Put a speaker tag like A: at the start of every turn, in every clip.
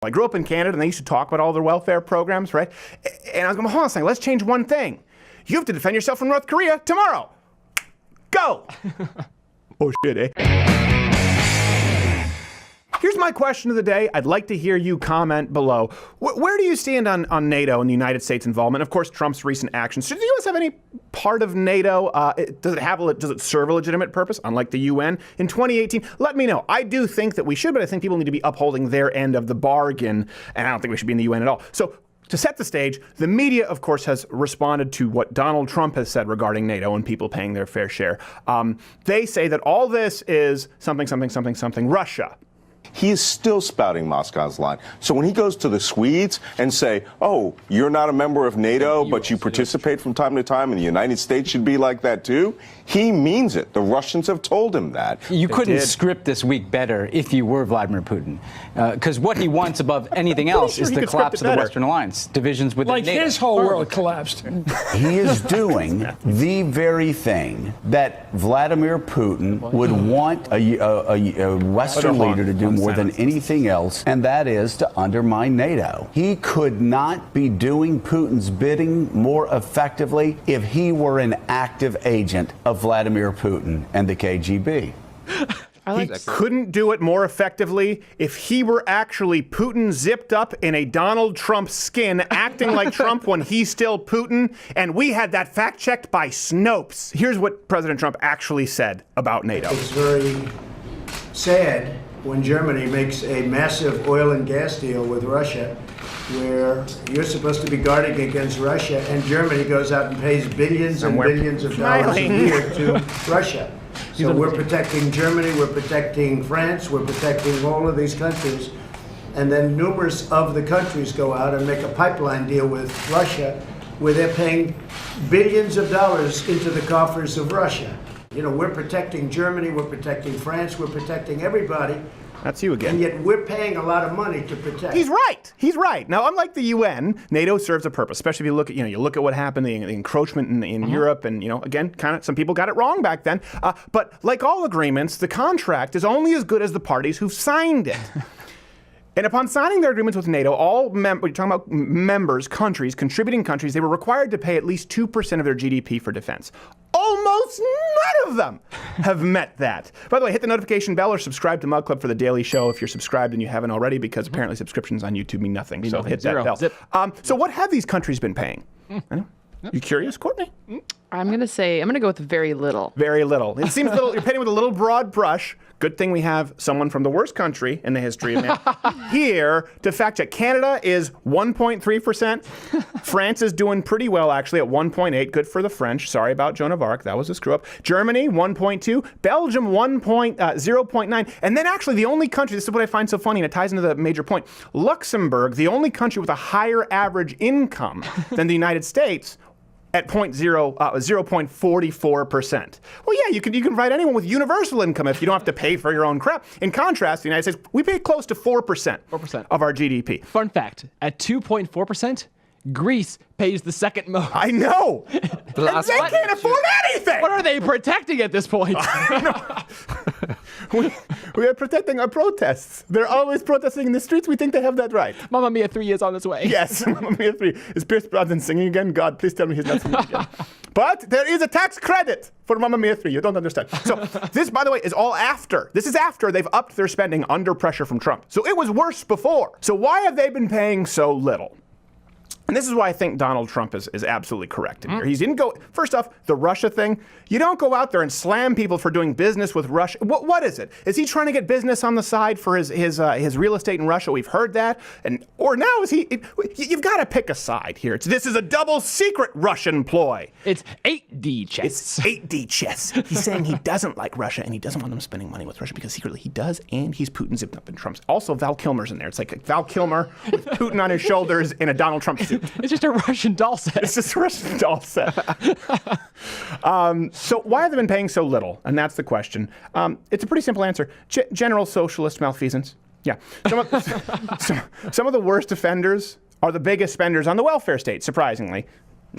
A: I grew up in Canada, and they used to talk about all their welfare programs, right? And I was going, hold on a second, let's change one thing. You have to defend yourself from North Korea tomorrow. Go! Oh, shit, eh? Here's my question of the day. I'd like to hear you comment below. Where do you stand on NATO and the United States involvement? Of course, Trump's recent actions. Does the U.S. have any part of NATO? Does it serve a legitimate purpose, unlike the UN? In 2018, let me know. I do think that we should, but I think people need to be upholding their end of the bargain, and I don't think we should be in the UN at all. So, to set the stage, the media, of course, has responded to what Donald Trump has said regarding NATO and people paying their fair share. They say that all this is something, Russia.
B: He is still spouting Moscow's line. So when he goes to the Swedes and say, oh, you're not a member of NATO, but you participate from time to time, and the United States should be like that too, he means it. The Russians have told him that.
C: You couldn't script this week better if you were Vladimir Putin. Because what he wants above anything else is the collapse of the Western Alliance, divisions within NATO.
D: Like his whole world collapsed.
E: He is doing the very thing that Vladimir Putin would want a Western leader to do more than anything else, and that is to undermine NATO. He could not be doing Putin's bidding more effectively if he were an active agent of Vladimir Putin and the KGB.
A: He couldn't do it more effectively if he were actually Putin zipped up in a Donald Trump skin, acting like Trump when he's still Putin, and we had that fact-checked by Snopes. Here's what President Trump actually said about NATO.
F: It's very sad when Germany makes a massive oil and gas deal with Russia, where you're supposed to be guarding against Russia, and Germany goes out and pays billions and billions of dollars a year to Russia. So we're protecting Germany, we're protecting France, we're protecting all of these countries. And then numerous of the countries go out and make a pipeline deal with Russia, where they're paying billions of dollars into the coffers of Russia. You know, we're protecting Germany, we're protecting France, we're protecting everybody.
A: That's you again.
F: And yet we're paying a lot of money to protect.
A: He's right. He's right. Now, unlike the UN, NATO serves a purpose, especially if you look at, you look at what happened, the encroachment in Europe, and, again, kind of some people got it wrong back then. But like all agreements, the contract is only as good as the parties who've signed it. And upon signing their agreements with NATO, you're talking about members, countries, contributing countries, they were required to pay at least 2% of their GDP for defense. Almost none of them have met that. By the way, hit the notification bell or subscribe to Mug Club for the daily show if you're subscribed and you haven't already, because apparently subscriptions on YouTube mean nothing. So hit that bell. So what have these countries been paying? You curious, Courtney?
G: I'm going to go with very little.
A: Very little. It seems you're painting with a little broad brush. Good thing we have someone from the worst country in the history of man here to fact check. Canada is 1.3%. France is doing pretty well, actually, at 1.8. Good for the French. Sorry about Joan of Arc. That was a screw up. Germany, 1.2. Belgium, 0.9. And then actually the only country, this is what I find so funny, and it ties into the major point, Luxembourg, the only country with a higher average income than the United States, at 0.44%. Well, yeah, you can invite anyone with universal income if you don't have to pay for your own crap. In contrast, the United States, we pay close to 4% of our GDP.
D: Fun fact, at 2.4%, Greece pays the second most.
A: I know. And they can't afford anything.
D: What are they protecting at this point?
A: We are protecting our protests. They're always protesting in the streets. We think they have that right.
D: Mamma Mia 3 is on its way.
A: Yes, Mamma Mia 3. Is Pierce Brosnan singing again? God, please tell me he's not singing again. But there is a tax credit for Mamma Mia 3. You don't understand. So this, by the way, is all after. This is after they've upped their spending under pressure from Trump. So it was worse before. So why have they been paying so little? And this is why I think Donald Trump is absolutely correct in here. He didn't go, first off, the Russia thing. You don't go out there and slam people for doing business with Russia. What is it? Is he trying to get business on the side for his real estate in Russia? We've heard that. Or now is he, you've got to pick a side here. This is a double secret Russian ploy.
D: It's 8D chess.
A: It's 8D chess. He's saying he doesn't like Russia and he doesn't want them spending money with Russia because secretly he does, and he's Putin zipped up in Trump's. Also, Val Kilmer's in there. It's like Val Kilmer with Putin on his shoulders in a Donald Trump suit.
D: It's just a Russian doll set.
A: It's just a Russian doll set. So why have they been paying so little? And that's the question. It's a pretty simple answer. General socialist malfeasance. Yeah. Some of the worst offenders are the biggest spenders on the welfare state, surprisingly.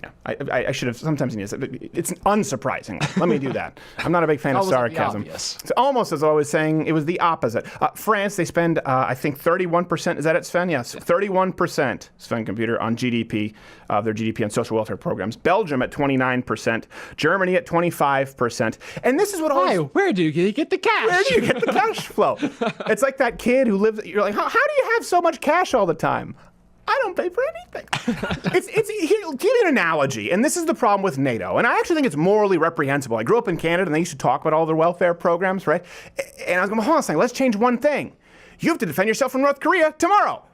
A: Yeah, I should have sometimes used it. It's unsurprising. Let me do that. I'm not a big fan of sarcasm. It's almost as I was saying, it was the opposite. France, they spend, I think, 31%. Is that it, Sven? Yes, 31%, Sven Computer, on GDP, their GDP on social welfare programs. Belgium at 29%. Germany at 25%. And this is what always...
D: Where do you get the cash?
A: Where do you get the cash flow? It's like that kid who lives... You're like, how do you have so much cash all the time? I don't pay for anything. Here, give you an analogy, and this is the problem with NATO, and I actually think it's morally reprehensible. I grew up in Canada, and they used to talk about all their welfare programs, right? And I was going, hold on a second, let's change one thing. You have to defend yourself from North Korea tomorrow.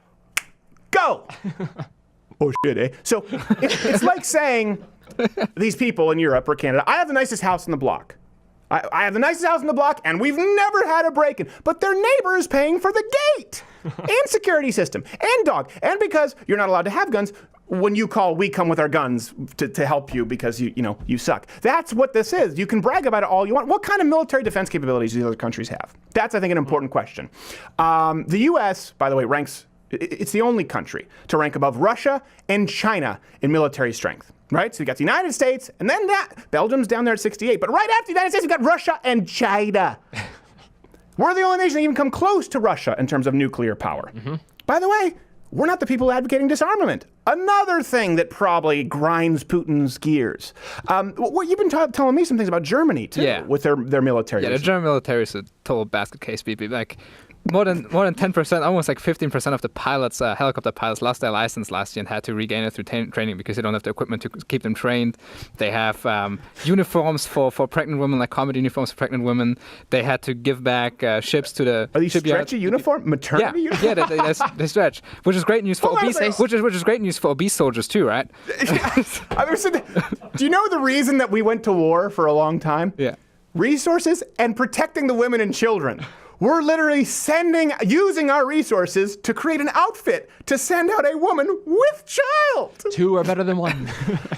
A: Go! Oh, shit, eh? So it's like saying, these people in Europe or Canada, I have the nicest house in the block. I have the nicest house in the block, and we've never had a break-in. But their neighbor is paying for the gate, and security system, and dog. And because you're not allowed to have guns, when you call, we come with our guns to help you because you suck. That's what this is. You can brag about it all you want. What kind of military defense capabilities do these other countries have? That's, I think, an important question. The U.S., by the way, it's the only country to rank above Russia and China in military strength. Right? So you got the United States, and then Belgium's down there at 68. But right after the United States, we've got Russia and China. We're the only nation that even come close to Russia in terms of nuclear power. By the way, we're not the people advocating disarmament. Another thing that probably grinds Putin's gears. Well, you've been telling me some things about Germany, too, with their military.
H: Yeah, the German military is a total basket case, BP. Like, more than 10%, almost like 15% of the pilots, helicopter pilots, lost their license last year and had to regain it through training because they don't have the equipment to keep them trained. They have uniforms for pregnant women, like combat uniforms for pregnant women. They had to give back ships to the.
A: Are these stretchy uniform? Maternity uniform?
H: Yeah, they stretch, which is great news for obese. Which is great news for obese soldiers too, right?
A: Do you know the reason that we went to war for a long time?
H: Yeah.
A: Resources and protecting the women and children. We're literally using our resources to create an outfit to send out a woman with child.
D: 2 are better than 1.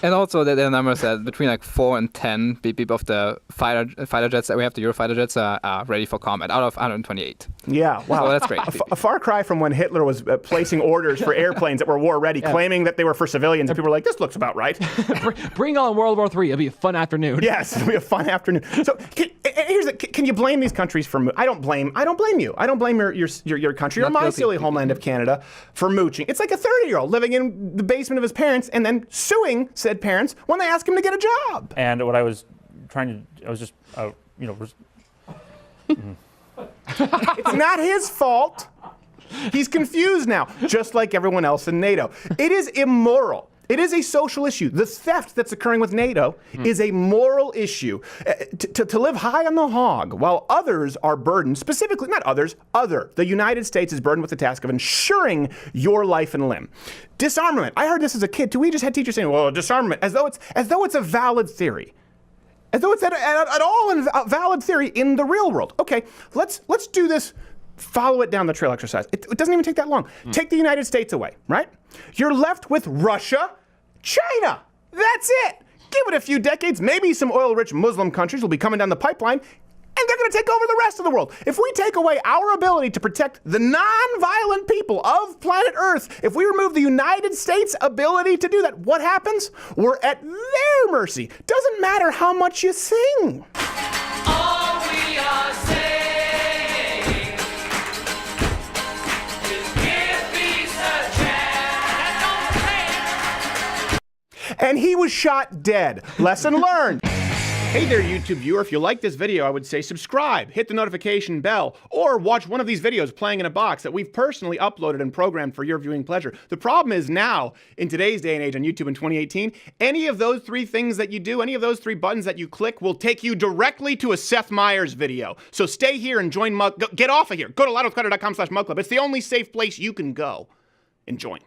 H: And also the numbers that between like 4 and 10 of the fighter jets that we have, the Eurofighter jets, are ready for combat out of 128.
A: Yeah, wow.
H: So that's great.
A: A far cry from when Hitler was placing orders for airplanes that were war ready, claiming that they were for civilians. And people were like, this looks about right.
D: Bring on World War III. It'll be a fun afternoon.
A: Yes, it'll be a fun afternoon. So can you blame these countries for... I don't blame you. I don't blame your country or my silly homeland of Canada for mooching. It's like a 30-year-old living in the basement of his parents and then suing said parents when they ask him to get a job.
I: And what I was just,
A: It's not his fault. He's confused now, just like everyone else in NATO. It is immoral. It is a social issue. The theft that's occurring with NATO is a moral issue. To live high on the hog while others are burdened, specifically, not others, the United States is burdened with the task of ensuring your life and limb. Disarmament. I heard this as a kid, too. We just had teachers saying, well, disarmament, as though it's a valid theory. As though it's at all a valid theory in the real world. Okay, let's do this. Follow it down the trail exercise. It doesn't even take that long. Take the United States away, right? You're left with Russia, China. That's it. Give it a few decades. Maybe some oil-rich Muslim countries will be coming down the pipeline, and they're going to take over the rest of the world. If we take away our ability to protect the non-violent people of planet Earth, if we remove the United States' ability to do that, what happens? We're at their mercy. Doesn't matter how much you sing.
J: All we are saying.
A: And he was shot dead. Lesson learned. Hey there, YouTube viewer. If you like this video, I would say subscribe, hit the notification bell, or watch one of these videos playing in a box that we've personally uploaded and programmed for your viewing pleasure. The problem is now, in today's day and age on YouTube in 2018, any of those 3 things that you do, any of those 3 buttons that you click will take you directly to a Seth Meyers video. So stay here and join Mug. Get off of here. Go to loudwithcrowder.com/mugclub. It's the only safe place you can go and join.